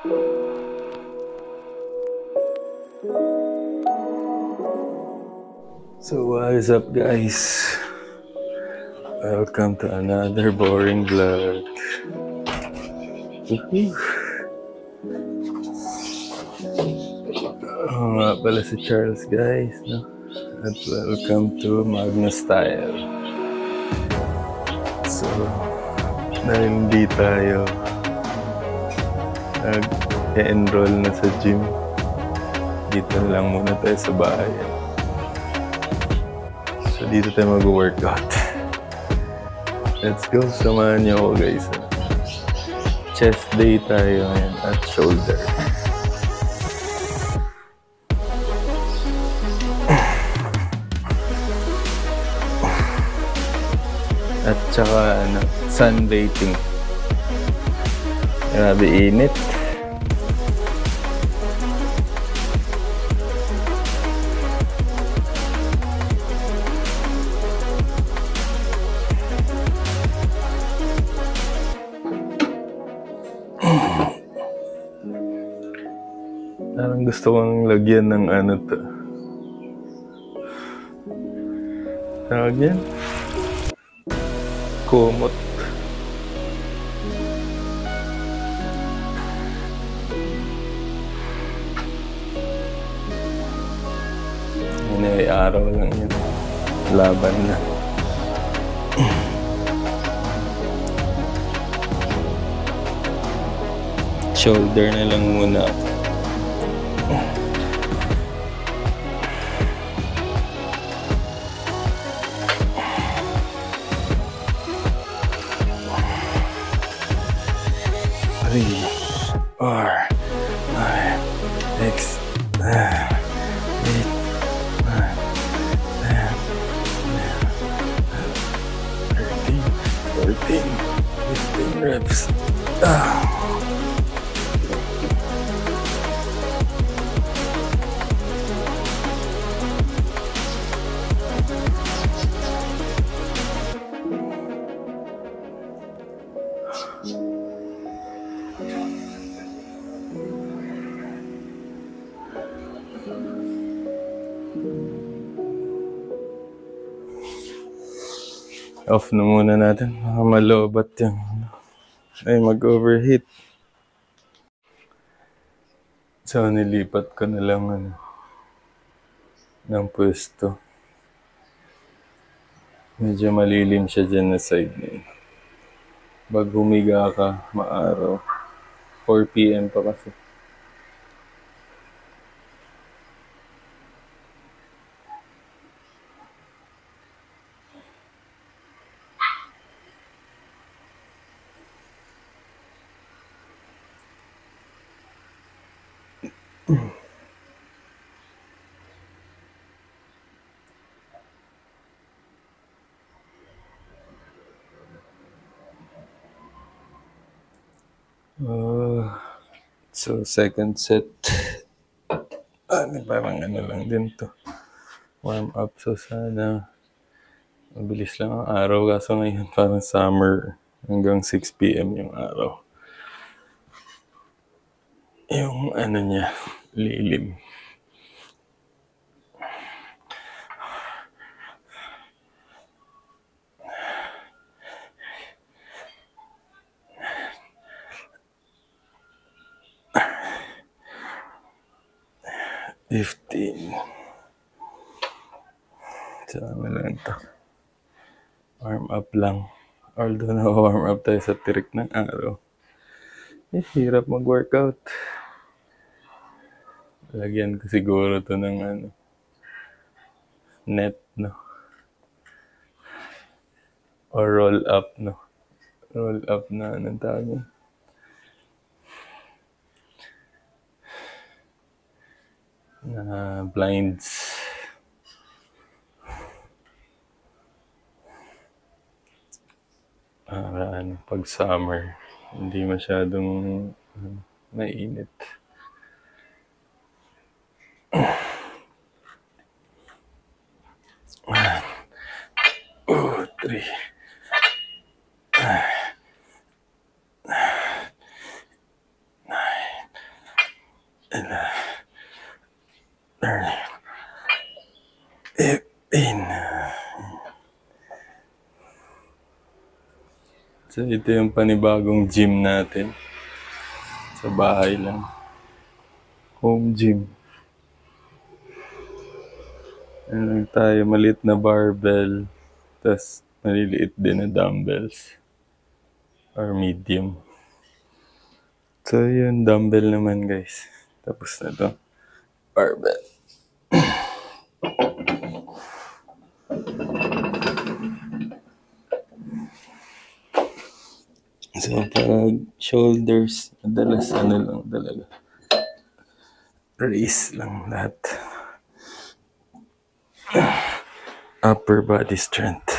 So what is up, guys? Welcome to another boring vlog. Nga pala si Charles, guys, no? At welcome to Magna Style. So, dahil hindi tayo nag-enroll na sa gym, dito lang muna tayo sa bahay. So, dito tayo mag-workout. Let's go, samahan niyo ako, guys. Chest day tayo ngayon at shoulder. At saka sunbathing. Grabe init. Parang gusto kong lagyan ng to. Tawag yan? Kumot. Ay araw lang yun. Laban na. Shoulder na lang muna. Three, 4, 5, 6, 8, 13, 15 reps. Off na muna natin. Baka malobat yung ay mag-overheat. So nilipat ko na lang ng pwesto. Medyo malilim siya dyan na side na yun. Pag humiga ka, maaraw. 4 PM pa kasi. So second set. Parang lang din to. Warm up. So sana mabilis lang ang araw. Kaso ngayon parang summer. Hanggang 6 PM yung araw. Yung niya, lilim. So lang to. Warm up lang. Although na-warm up tayo sa tirik ng araw. Hirap mag-workout. Lagyan ko siguro to ng net, no? Or roll up, no? Roll up na, anong tawag yun? Na blinds. Para pag summer, hindi masyadong mainit. 3, 9, 10, So ito yung panibagong gym natin. Sa bahay lang. Home gym. Ano lang tayo, maliit na barbell. Tapos maliliit din na dumbbells. Or medium. So yun, dumbbell naman guys. Tapos na to. Barbell. So pag shoulders, madalas ano lang talaga. Raise lang lahat. Upper body strength.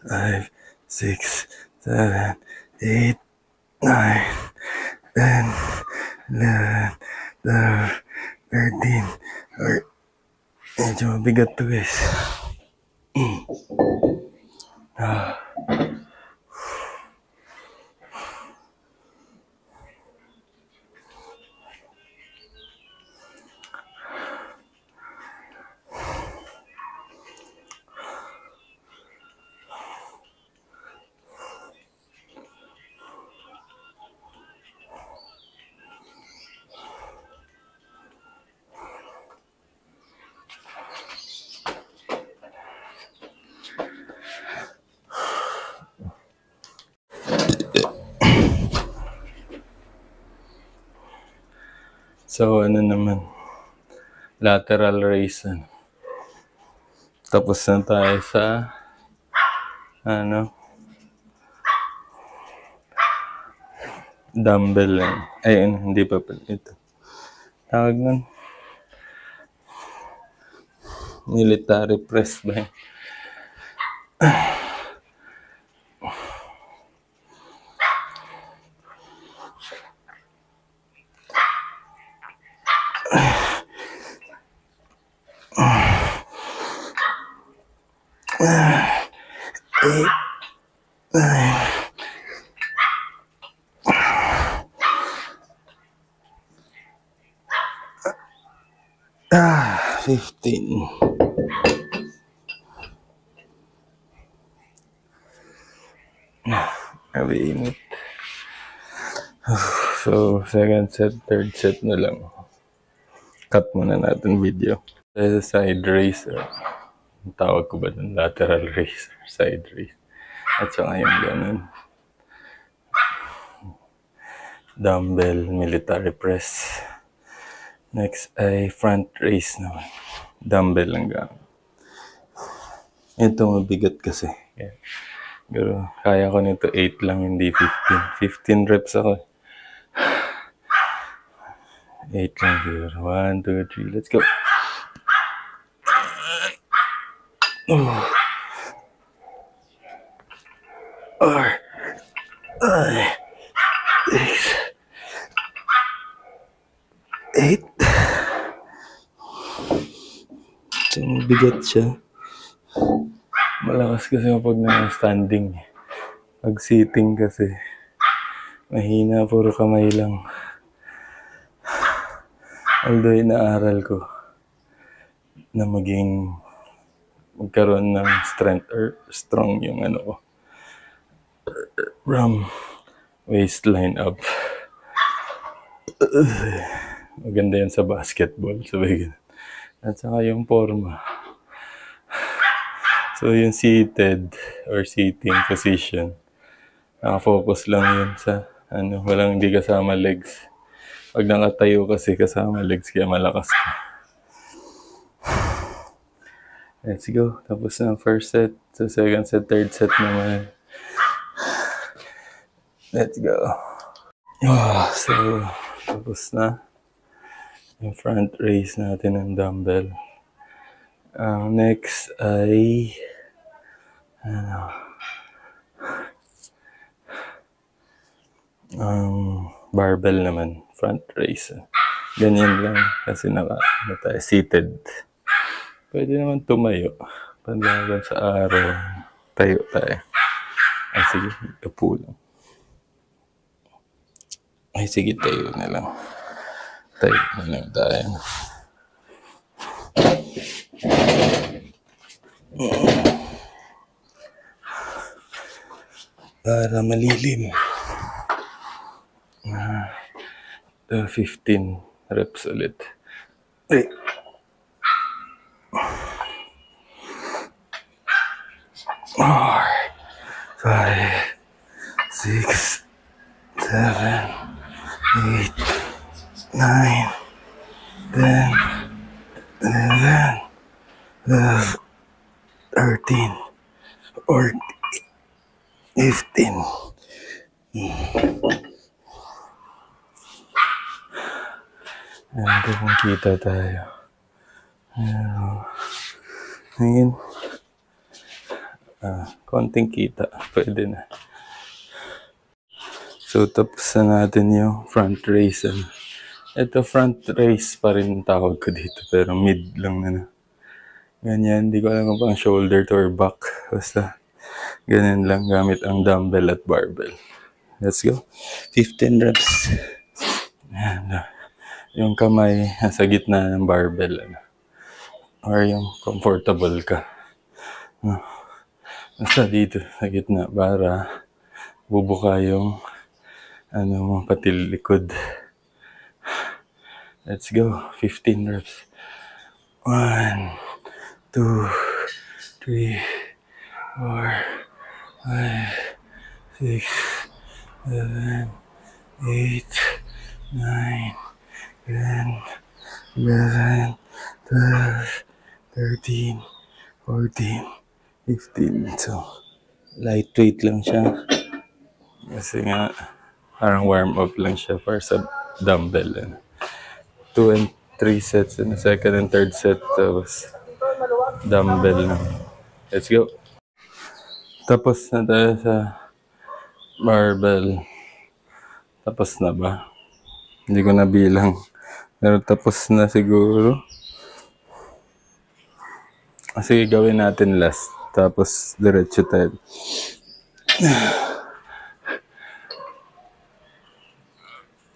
5, 6, 7, 8, 9, 10, 11, 12, 13, medyo mabigat to guys. So ano naman, lateral raise. Tapos na tayo sa dumbbell lang. Ayun, hindi pa pala ito. Tawag nun. Military press ba yun? Ah, 15. Init. So, second set, third set na lang. Cut muna natin video. Sa side raise, ang tawag ko ba dun? Lateral raise, side raise. At saka yung ganun. Dumbbell, military press. Next ay front raise naman. Dumbbell lang gamit. Ito mabigat kasi. Pero kaya ko nito 8 lang, hindi 15. 15 reps ako. 8 lang siguro. 1, 2, 3, let's go. R, I, 6, 8. So mabigat siya. Malakas kasi kapag na-standing. Pag sitting kasi, mahina, puro kamay lang. Although inaaral ko na magkaroon ng strength or strong yung ano ko. From waistline up. Maganda yan sa basketball. Sabi ganun. At saka yung forma. So yung seated or sitting position, nakafocus lang yun sa walang hindi kasama legs. Pag nakatayo kasi kasama legs kaya malakas ka. Let's go. Tapos na first set. So second set, third set naman. Let's go. So tapos na yung front raise natin ng dumbbell. Next ay barbell naman, front raise. Ganyan lang kasi tayo seated. Pwede naman tumayo. Panlaban sa araw, tayo tayo. Ay, sige. Upo lang. Ay, sige. Tayo na lang. Tayo na lang tayo. Para malilim. 15 reps ulit. Ay. 4, 5, 6, 7, 8, 9, 10, 11, 12, 13, 14, 15. Ayan, kung kita tayo. Ayan. Konting kita. Pwede na. So, tapos na natin yung front raise. Ito, front raise pa rin tawag ko dito. Pero mid lang na. Ganyan. Hindi ko alam kung pang shoulder to or back. Basta, ganyan lang gamit ang dumbbell at barbell. Let's go. 15 reps. Ayan. Yung kamay nasa gitna ng barbell. Or yung comfortable ka. Basta dito sa gitna para bubuka yung pati likod. Let's go. 15 reps. 1, 2, 3, 4, 5, 6, 7, 8, 9, 10, 11, 12, 13, 14, 15. So, lightweight lang siya. Kasi nga, parang warm up lang siya para sa dumbbell. 2 and 3 sets in the second and third set. Tapos, dumbbell na. Let's go. Tapos na tayo sa barbell. Tapos na ba? Hindi ko na bilang. Pero tapos na siguro. Sige, gawin natin last. Tapos, diretso tayo.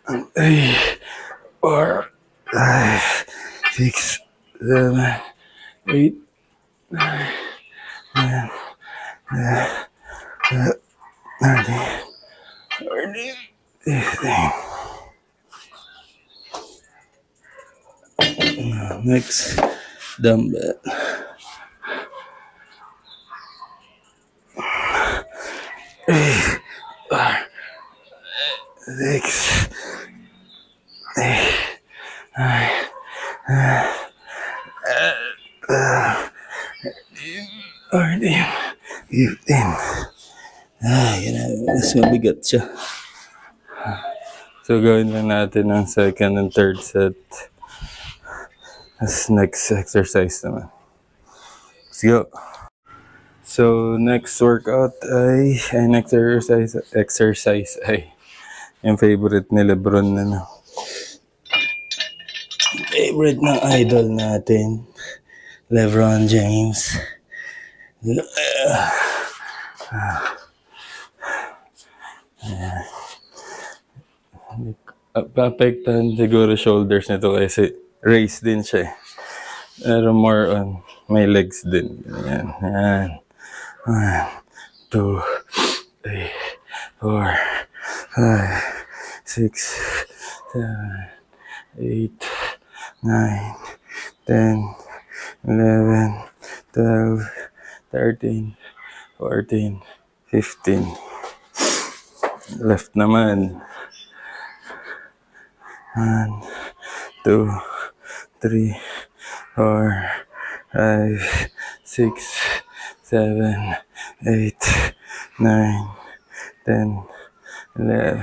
3, 4, 5, 6, 7, 8, 9, 10, 11, 13, 14, 15. Next, dumbbell. 8, 6, 8, 9, 14, 15. Yan na. Mas mabigat siya. So, gawin lang natin ang second and third set. As next exercise naman. Let's go. So, next workout next exercise ay yung favorite ni Lebron na favorite ng idol natin, LeBron James. Apektahan siguro shoulders nito kasi race din siya eh. Pero more on may legs din. Ayan. Ayan. 1, 2, 3, 4, 5, 6, 7, 8, 9, 10, 11, 12, 13, 14, 15. Left naman. 1, 2, 3, 4, 5, 6, 7, 8, 9, 10, 11,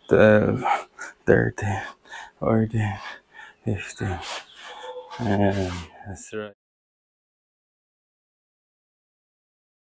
12, 13, 14, 15. And that's right.